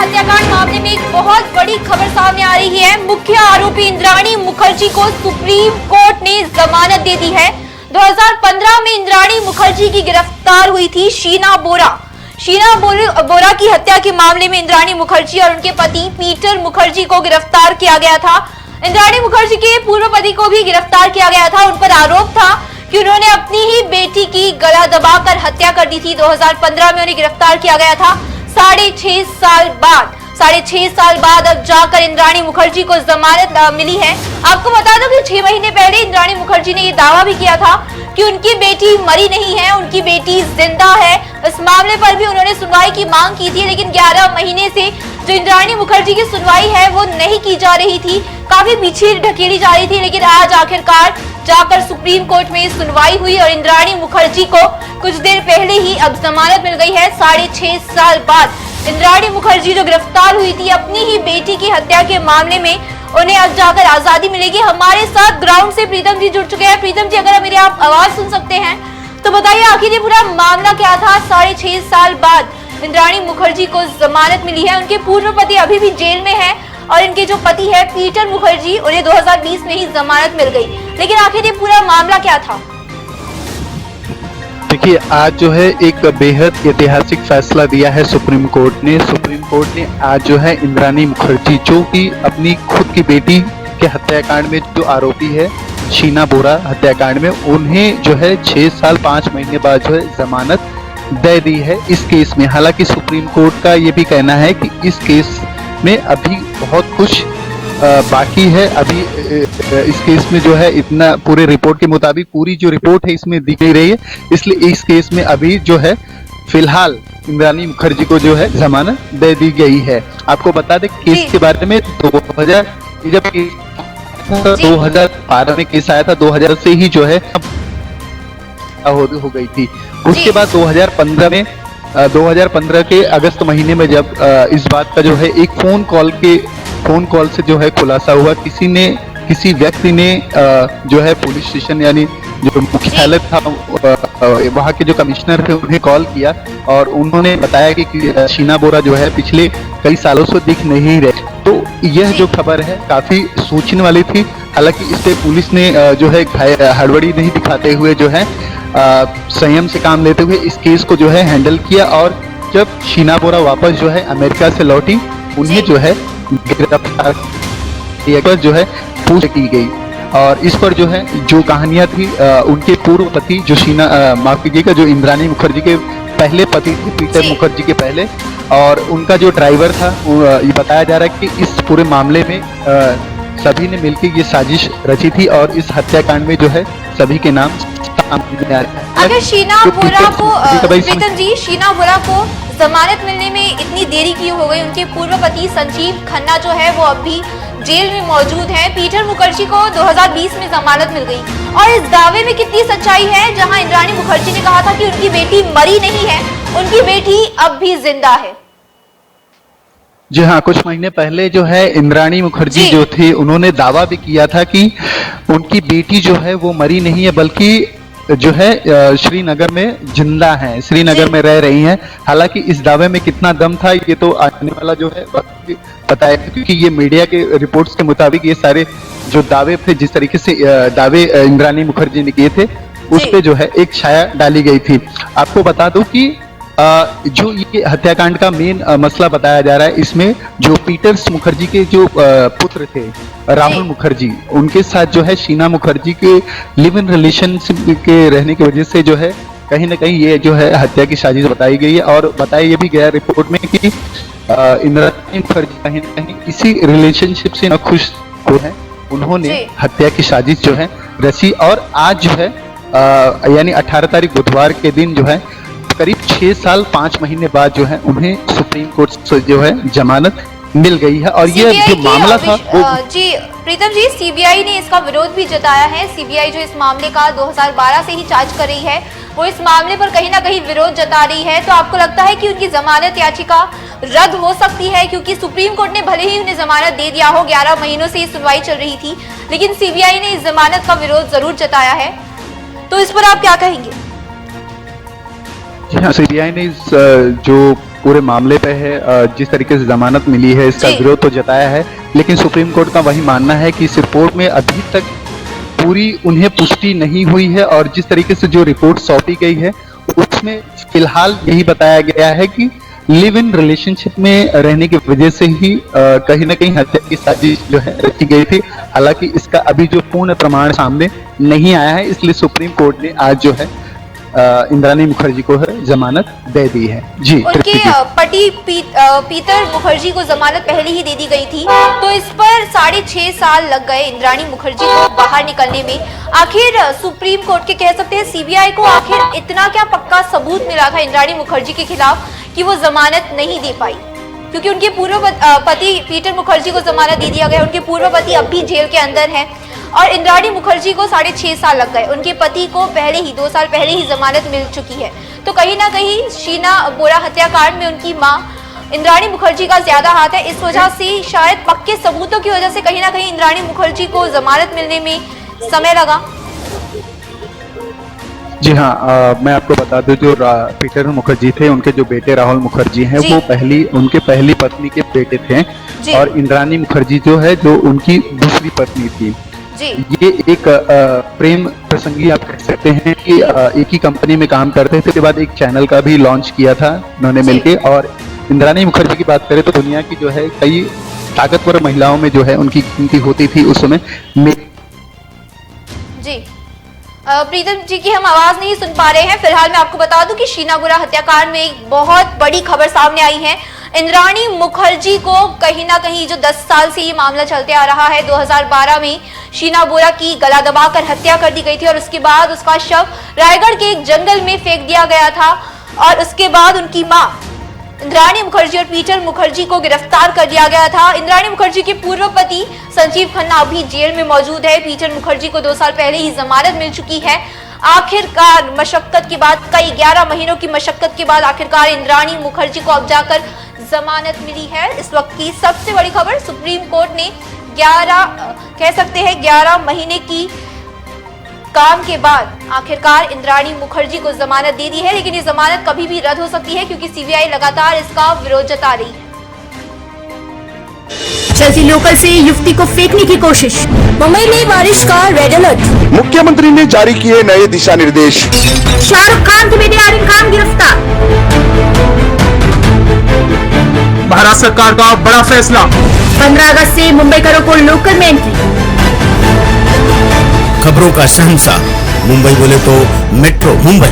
हत्याकांड मामले में एक बहुत बड़ी खबर सामने आ रही है। मुख्य आरोपी इंद्राणी मुखर्जी को सुप्रीम कोर्ट ने जमानत दे दी है। 2015 में इंद्राणी मुखर्जी की गिरफ्तार हुई थी शीना बोरा की हत्या के मामले में इंद्राणी मुखर्जी और उनके पति पीटर मुखर्जी को गिरफ्तार किया गया था। इंद्राणी मुखर्जी के पूर्व पति को भी गिरफ्तार किया गया था। उन पर आरोप था कि उन्होंने अपनी ही बेटी की गला दबाकर हत्या कर दी थी। 2015 में उन्हें गिरफ्तार किया गया था। 6.5 साल बाद अब जाकर इंद्राणी मुखर्जी को जमानत मिली है। आपको बता दो कि 6 महीने पहले इंद्राणी मुखर्जी ने ये दावा भी किया था कि उनकी बेटी मरी नहीं है, उनकी बेटी जिंदा है। इस मामले पर भी उन्होंने सुनवाई की मांग की थी, लेकिन 11 महीने से जो इंद्राणी मुखर्जी की सुनवाई है वो नहीं की जा रही थी, काफी पीछे ढकेली जा रही थी। लेकिन आज आखिरकार जाकर सुप्रीम कोर्ट में सुनवाई हुई और इंद्राणी मुखर्जी को कुछ देर पहले ही अब जमानत मिल गई है। 6.5 साल बाद इंद्राणी मुखर्जी जो गिरफ्तार हुई थी अपनी ही बेटी की हत्या के मामले में, उन्हें अब जाकर आजादी मिलेगी। हमारे साथ ग्राउंड से प्रीतम जी जुड़ चुके हैं। प्रीतम जी, अगर मेरी आप आवाज सुन सकते हैं तो बताइए आखिर ये पूरा मामला क्या था। 6.5 साल बाद इंद्राणी मुखर्जी को जमानत मिली है। उनके पूर्व पति अभी भी जेल में है और इनके जो पति है पीटर मुखर्जी, उन्हें 2020 में ही जमानत मिल गई। लेकिन आखिर ये पूरा मामला क्या था? देखिए, आज जो है एक बेहद ऐतिहासिक फैसला दिया है सुप्रीम कोर्ट ने। सुप्रीम कोर्ट ने आज जो है इंद्राणी मुखर्जी, जो कि अपनी खुद की बेटी के हत्याकांड में जो आरोपी है शीना बोरा हत्याकांड में, उन्हें जो है 6 साल 5 महीने बाद जो है जमानत दे दी है इस केस में। हालांकि सुप्रीम कोर्ट का ये भी कहना है कि इस केस में अभी बहुत कुछ बाकी है। अभी इस केस में जो है इतना पूरे रिपोर्ट के मुताबिक पूरी जो रिपोर्ट है इसमें दी गई रही है, इसलिए इस केस में अभी जो है फिलहाल इंद्राणी मुखर्जी को जो है जमानत दे दी गई है। आपको बता दें केस के बारे में, 2012 में केस आया था, 2000 से ही जो है हो गई थी। उसके बाद 2015 के अगस्त महीने में जब इस बात का जो है एक फोन कॉल से जो है खुलासा हुआ, किसी व्यक्ति ने जो है पुलिस स्टेशन यानी जो मुख्यालय था वहाँ के जो कमिश्नर थे उन्हें कॉल किया और उन्होंने बताया कि शीना बोरा जो है पिछले कई सालों से दिख नहीं रहे। तो यह जो खबर है काफी सोचने वाली थी। हालांकि इस पे पुलिस ने जो है हड़बड़ी नहीं दिखाते हुए जो है संयम से काम लेते हुए इस केस को जो है हैंडल किया और जब शीना बोरा वापस जो है अमेरिका से लौटी, उन्हें जो है गिरफ्तार जो है पूछ की गई और इस पर जो है जो कहानियां थी उनके पूर्व पति जो माफ कीजिएगा, जो इंद्राणी मुखर्जी के पहले पति थे पीटर मुखर्जी के पहले, और उनका जो ड्राइवर था, ये बताया जा रहा है कि इस पूरे मामले में सभी ने मिलकर ये साजिश रची थी और इस हत्याकांड में जो है सभी के नाम सामने आ रहे हैं। अगर शीना बोरा को जमानत मिलने में इतनी देरी क्यों हो गई? उनके पूर्व पति संजीव खन्ना जो है वो अभी जेल में मौजूद हैं। पीटर मुखर्जी को 2020 में जमानत मिल गई और इस दावे में कितनी सच्चाई है, जहां इंद्राणी मुखर्जी ने कहा था कि उनकी बेटी मरी नहीं है, उनकी बेटी अब भी जिंदा है। जी हाँ, कुछ महीने पहले जो है इंद्राणी मुखर्जी जो थी उन्होंने दावा भी किया था कि उनकी बेटी जो है वो मरी नहीं है, बल्कि जो है श्रीनगर में जिंदा है, श्रीनगर में रह रही हैं। हालांकि इस दावे में कितना दम था ये तो आने वाला जो है बताएगा, क्योंकि ये मीडिया के रिपोर्ट्स के मुताबिक ये सारे जो दावे थे, जिस तरीके से दावे इंद्राणी मुखर्जी ने किए थे उस पे जो है एक छाया डाली गई थी। आपको बता दूं कि जो ये हत्याकांड का मेन मसला बताया जा रहा है, इसमें जो पीटर मुखर्जी के जो पुत्र थे राहुल मुखर्जी, उनके साथ जो है शीना मुखर्जी के लिव इन रिलेशनशिप के रहने की वजह से जो है कहीं ना कहीं ये जो है हत्या की साजिश बताई गई है। और बताया ये भी गया रिपोर्ट में कि इंद्राणी मुखर्जी कहीं ना कहीं इसी रिलेशनशिप से न खुश हो है, उन्होंने हत्या की साजिश जो है रची। और आज जो है यानी 18 तारीख बुधवार के दिन जो है करीब 6 साल 5 महीने बाद जो है उन्हें सुप्रीम कोर्ट से जो है जमानत मिल गई है। और ये जो मामला था जी प्रीतम जी, सीबीआई ने इसका विरोध भी जताया है। सीबीआई जो इस मामले का 2012 से ही जांच कर रही है, वो इस मामले पर कहीं ना कहीं विरोध जता रही है। तो आपको लगता है कि उनकी जमानत याचिका रद्द हो सकती है? क्योंकि सुप्रीम कोर्ट ने भले ही उन्हें जमानत दे दिया हो, 11 महीनों से ये सुनवाई चल रही थी, लेकिन सीबीआई ने इस जमानत का विरोध जरूर जताया है। तो इस पर आप क्या कहेंगे? जी हाँ, सीबीआई ने इस जो पूरे मामले पे है, जिस तरीके से जमानत मिली है इसका जी। विरोध तो जताया है, लेकिन सुप्रीम कोर्ट का वही मानना है कि इस रिपोर्ट में अभी तक पूरी उन्हें पुष्टि नहीं हुई है और जिस तरीके से जो रिपोर्ट सौंपी गई है उसमें फिलहाल यही बताया गया है कि लिव इन रिलेशनशिप में रहने की वजह से ही कहीं ना कहीं हत्या की साजिश जो है रची गई थी। हालांकि इसका अभी जो पूर्ण प्रमाण सामने नहीं आया है, इसलिए सुप्रीम कोर्ट ने आज जो है इंद्राणी मुखर्जी को है जमानत दे दी है। जी, उनके तृप्ति जी। पति पीटर मुखर्जी को जमानत पहले ही दे दी गई थी, तो इस पर 6.5 साल लग गए इंद्राणी मुखर्जी को बाहर निकलने में। आखिर सुप्रीम कोर्ट के कह सकते हैं सीबीआई को आखिर इतना क्या पक्का सबूत मिला था इंद्राणी मुखर्जी के खिलाफ कि वो जमानत नहीं दे पाई, क्योंकि उनके पूर्व पति पीटर मुखर्जी को जमानत दे दिया गया, उनके पूर्व पति अब भी जेल के अंदर हैं और इंद्राणी मुखर्जी को 6.5 साल लग गए। उनके पति को पहले ही 2 साल पहले ही जमानत मिल चुकी है। तो कहीं ना कहीं शीना बोरा हत्याकांड में उनकी मां इंद्राणी मुखर्जी का ज्यादा हाथ है। इस वजह से शायद पक्के सबूतों की वजह से कहीं ना कहीं इंद्राणी मुखर्जी को जमानत मिलने में समय लगा। जी हाँ, मैं आपको बता दूं जो पीटर मुखर्जी थे, उनके जो बेटे राहुल मुखर्जी हैं वो उनके पहली पत्नी के बेटे थे और इंद्राणी मुखर्जी जो है जो उनकी दूसरी पत्नी थी। जी। ये एक प्रेम प्रसंगी आप कह सकते हैं कि एक ही कंपनी में काम करते थे। उसके बाद एक चैनल का भी लॉन्च किया था उन्होंने मिलके। और इंद्राणी मुखर्जी की बात करें तो दुनिया की जो है कई ताकतवर महिलाओं में जो है उनकी गिनती होती थी उस समय। जी प्रीतम जी की हम आवाज नहीं सुन पा रहे हैं। फिलहाल मैं आपको बता दूं कि शीना बोरा हत्याकांड में एक बहुत बड़ी खबर सामने आई है। इंद्राणी मुखर्जी को कहीं ना कहीं जो 10 साल से ये मामला चलते आ रहा है, 2012 में शीना बोरा की गला दबाकर हत्या कर दी गई थी और उसके बाद उसका शव रायगढ़ के एक जंगल में फेंक दिया गया था और उसके बाद उनकी मां इंद्राणी मुखर्जी और पीटर मुखर्जी को गिरफ्तार कर लिया गया था। इंद्राणी मुखर्जी के पूर्व पति संजीव खन्ना अभी जेल में मौजूद है। पीटर मुखर्जी को 2 साल पहले ही जमानत मिल चुकी है। आखिरकार मशक्कत के बाद, कई 11 महीनों की मशक्कत के बाद आखिरकार इंद्राणी मुखर्जी को अब जाकर जमानत मिली है। इस वक्त की सबसे बड़ी खबर, सुप्रीम कोर्ट ने 11 महीने की काम के बाद आखिरकार इंद्राणी मुखर्जी को जमानत दे दी है, लेकिन ये जमानत कभी भी रद्द हो सकती है क्योंकि सीबीआई लगातार इसका विरोध जता रही है। चलती लोकल से युवती को फेंकने की कोशिश, मुंबई में बारिश का रेड अलर्ट। मुख्यमंत्री ने जारी किए नए दिशा निर्देश। शाहरुख खान के बेटे आरिफ खान गिरफ्तार। भारत सरकार का बड़ा फैसला, 15 अगस्त से मुंबई करो को लोकल में एंट्री। खबरों का शहंशाह, मुंबई बोले तो मेट्रो मुंबई।